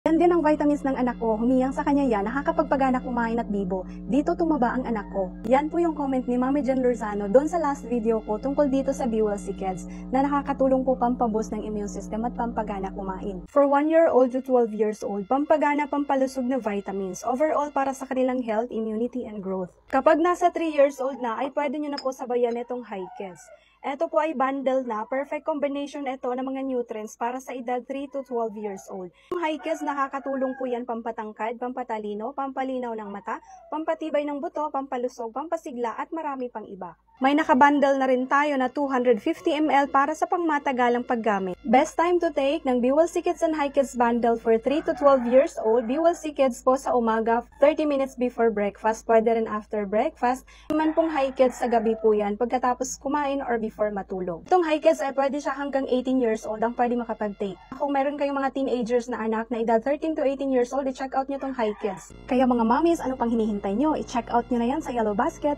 Yan din ang vitamins ng anak ko, humiyang sa kanya yan, nakakapagpagana kumain at bibo. Dito tumaba ang anak ko. Yan po yung comment ni Mami Jen Lorzano doon sa last video ko tungkol dito sa BWC Kids na nakakatulong po pampaboost ng immune system at pampagana kumain. For 1-year-old to 12 years old, pampagana, pampalusog na vitamins, overall para sa kanilang health, immunity, and growth. Kapag nasa 3 years old na, ay pwede nyo na po sabayan itong HiKids. Ito po ay bundle na, perfect combination ito ng mga nutrients para sa edad 3 to 12 years old. Yung HiKids, nakakatulong po yan pampatangkad, pampatalino, pampalinaw ng mata, pampatibay ng buto, pampalusog, pampasigla at marami pang iba. May nakabundle na rin tayo na 250 ml para sa pangmatagalang paggamit. Best time to take ng BWC Kids and HiKids bundle for 3 to 12 years old. BWC Kids po sa umaga, 30 minutes before breakfast, pwede rin after breakfast. Naman pong HiKids sa gabi po yan, pagkatapos kumain or before matulog. Itong HiKids ay pwede siya hanggang 18 years old ang pwede makapag-take. Kung meron kayong mga teenagers na anak na edad 13 to 18 years old, i-check out nyo itong HiKids. Kaya mga mommies, ano pang hinihintay nyo? I-check out nyo na yan sa Yellow Basket.